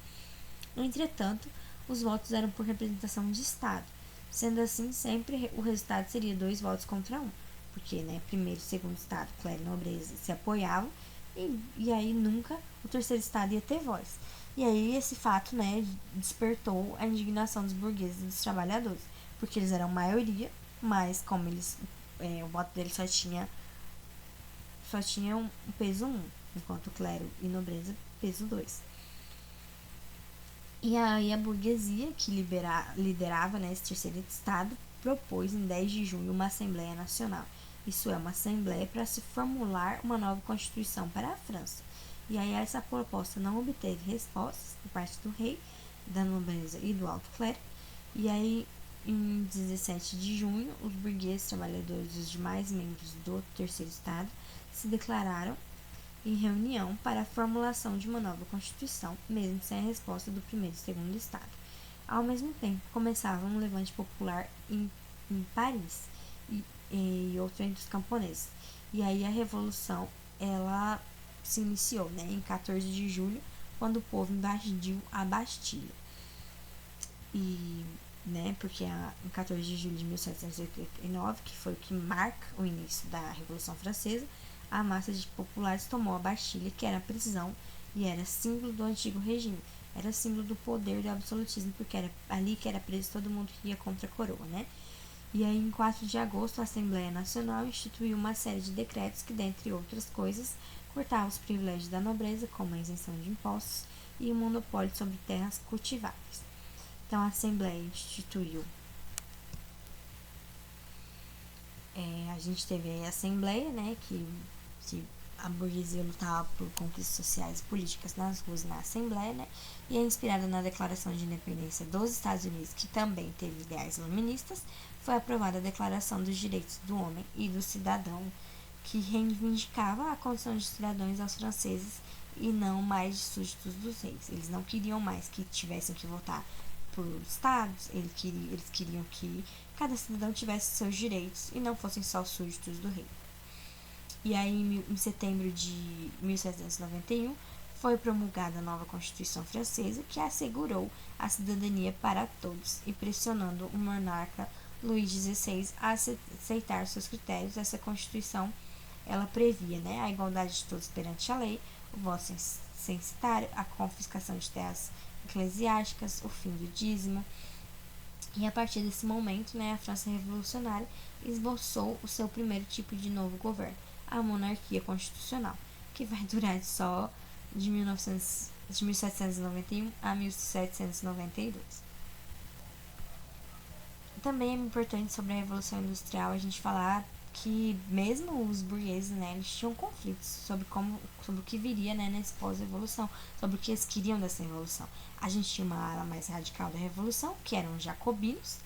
Entretanto, os votos eram por representação de Estado. Sendo assim, sempre o resultado seria 2 votos contra 1, porque, né, primeiro e segundo Estado, clero e nobreza, se apoiavam, e aí nunca o terceiro Estado ia ter voz. E aí esse fato, né, despertou a indignação dos burgueses e dos trabalhadores, porque eles eram maioria, mas como eles, o voto deles só tinha um peso 1, enquanto o clero e nobreza peso 2. E aí a burguesia, que liderava, né, esse terceiro estado, propôs em 10 de junho uma Assembleia Nacional. Isso é, uma assembleia para se formular uma nova Constituição para a França. E aí essa proposta não obteve respostas por parte do rei, da nobreza e do alto clero. E aí, em 17 de junho, os burgueses, trabalhadores e os demais membros do terceiro estado se declararam em reunião para a formulação de uma nova Constituição, mesmo sem a resposta do primeiro e segundo Estado. Ao mesmo tempo, começava um levante popular em Paris e outro entre os camponeses. E aí a Revolução, ela se iniciou, né, em 14 de julho, quando o povo invadiu a Bastilha. E, né, porque em 14 de julho de 1789, que foi o que marca o início da Revolução Francesa, a massa de populares tomou a Bastilha, que era a prisão e era símbolo do antigo regime. Era símbolo do poder do absolutismo, porque era ali que era preso todo mundo que ia contra a coroa, né? E aí, em 4 de agosto, a Assembleia Nacional instituiu uma série de decretos que, dentre outras coisas, cortava os privilégios da nobreza, como a isenção de impostos e o monopólio sobre terras cultiváveis. Então, a Assembleia instituiu. A gente teve aí a Assembleia, né, que a burguesia lutava por conquistas sociais e políticas nas ruas e na Assembleia, né, e é inspirada na Declaração de Independência dos Estados Unidos, que também teve ideais iluministas. Foi aprovada a Declaração dos Direitos do Homem e do Cidadão, que reivindicava a condição de cidadãos aos franceses e não mais de súditos dos reis. Eles não queriam mais que tivessem que votar por estados, eles queriam que cada cidadão tivesse seus direitos e não fossem só súditos do rei. E aí, em setembro de 1791, foi promulgada a nova Constituição Francesa, que assegurou a cidadania para todos e pressionando o monarca Luís XVI a aceitar seus critérios. Essa Constituição, ela previa, né, a igualdade de todos perante a lei, o voto censitário, a confiscação de terras eclesiásticas, o fim do dízimo. E a partir desse momento, né, a França revolucionária esboçou o seu primeiro tipo de novo governo, a monarquia constitucional, que vai durar só de 1791 a 1792. Também é importante sobre a Revolução Industrial a gente falar que mesmo os burgueses, né, eles tinham conflitos sobre o que viria, né, nesse pós-revolução, sobre o que eles queriam dessa revolução. A gente tinha uma ala mais radical da revolução, que eram os jacobinos,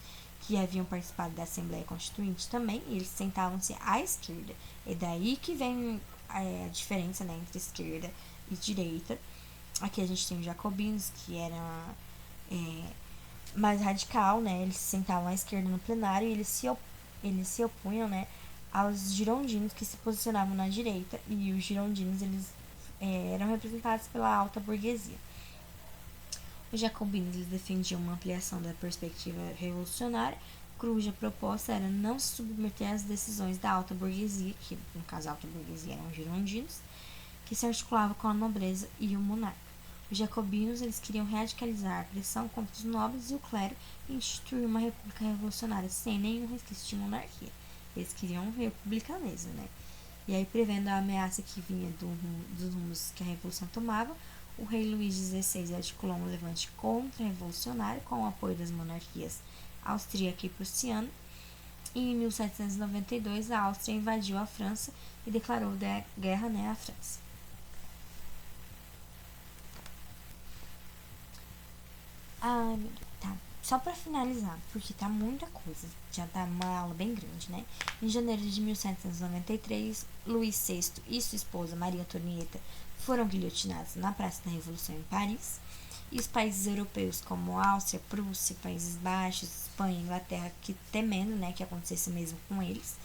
que haviam participado da Assembleia Constituinte também, e eles sentavam-se à esquerda. É daí que vem a diferença, né, entre esquerda e direita. Aqui a gente tem os jacobinos, que eram mais radical, né, eles se sentavam à esquerda no plenário e eles se opunham, né, aos girondinos, que se posicionavam na direita, e os girondinos eles eram representados pela alta burguesia. Os jacobinos eles defendiam uma ampliação da perspectiva revolucionária, cuja proposta era não se submeter às decisões da alta burguesia, que no caso a alta burguesia eram os girondinos, que se articulava com a nobreza e o monarca. Os jacobinos eles queriam radicalizar a pressão contra os nobres e o clero e instituir uma república revolucionária sem nenhum resquício de monarquia. Eles queriam republicanismo, né? E aí, prevendo a ameaça que vinha dos rumos que a Revolução tomava, o rei Luís XVI articulou um levante contra-revolucionário com o apoio das monarquias austríaca e prussiana. E em 1792, a Áustria invadiu a França e declarou guerra, né, à França. Ah, tá. Só para finalizar, porque tá muita coisa, já tá uma aula bem grande, né? Em janeiro de 1793, Luís VI e sua esposa Maria Antonieta foram guilhotinados na Praça da Revolução em Paris. E os países europeus como Áustria, Prússia, Países Baixos, Espanha, Inglaterra, que temendo, né, que acontecesse mesmo com eles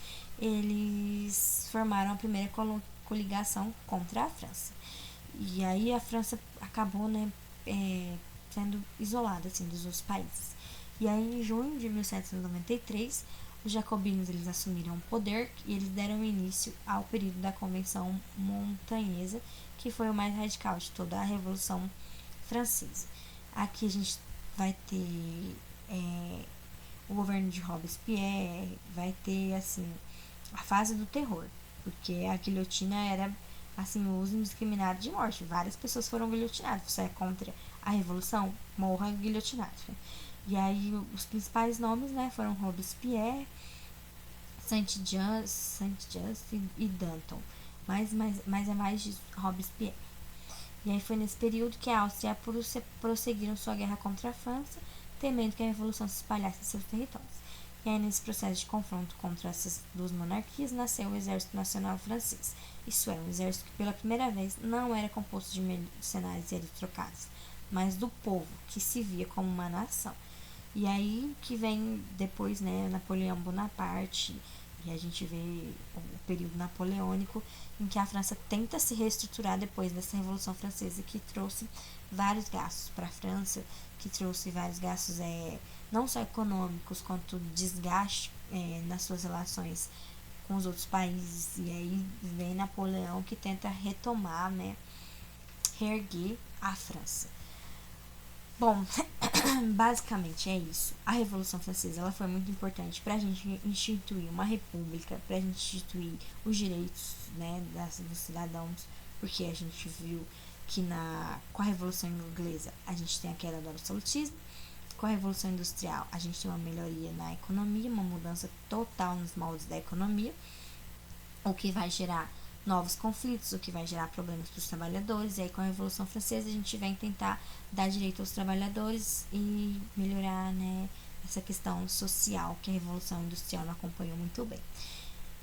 formaram a primeira coligação contra a França. E aí a França acabou, né, sendo isolada assim dos outros países. E aí em junho de 1793, os jacobinos eles assumiram o poder e eles deram início ao período da Convenção Montanhesa, que foi o mais radical de toda a Revolução Francesa. Aqui a gente vai ter o governo de Robespierre, vai ter assim a fase do terror, porque a guilhotina era assim o uso indiscriminado de morte. Várias pessoas foram guilhotinadas. Você é contra a revolução? Morra guilhotinado. E aí os principais nomes, né, foram Robespierre, Saint-Just e Danton. Mas é mais de Robespierre. E aí foi nesse período que a Áustria e a Prússia prosseguiram sua guerra contra a França, temendo que a revolução se espalhasse em seus territórios. E aí, nesse processo de confronto contra essas duas monarquias, nasceu o Exército Nacional Francês. Isso é, um exército que pela primeira vez não era composto de mercenários e aristocratas, mas do povo, que se via como uma nação. E aí que vem depois, né, Napoleão Bonaparte, e a gente vê o período napoleônico em que a França tenta se reestruturar depois dessa Revolução Francesa, que trouxe vários gastos para a França, que trouxe vários gastos não só econômicos, quanto desgaste nas suas relações com os outros países. E aí vem Napoleão que tenta retomar, né, reerguer a França. Bom, basicamente é isso. A Revolução Francesa ela foi muito importante para a gente instituir uma república, para a gente instituir os direitos, né, dos cidadãos, porque a gente viu que com a Revolução Inglesa a gente tem a queda do absolutismo, com a Revolução Industrial a gente tem uma melhoria na economia, uma mudança total nos moldes da economia, o que vai gerar novos conflitos, o que vai gerar problemas para os trabalhadores. E aí com a Revolução Francesa a gente vem tentar dar direito aos trabalhadores e melhorar, né, essa questão social que a Revolução Industrial não acompanhou muito bem.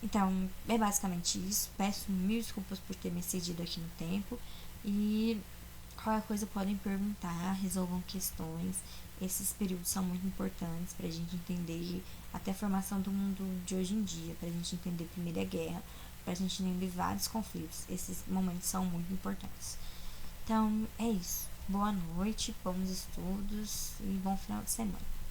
Então, é basicamente isso. Peço mil desculpas por ter me excedido aqui no tempo. E qualquer coisa podem perguntar, resolvam questões. Esses períodos são muito importantes para a gente entender até a formação do mundo de hoje em dia, para a gente entender a Primeira Guerra, para a gente entender vários conflitos. Esses momentos são muito importantes. Então, é isso. Boa noite, bons estudos e bom final de semana.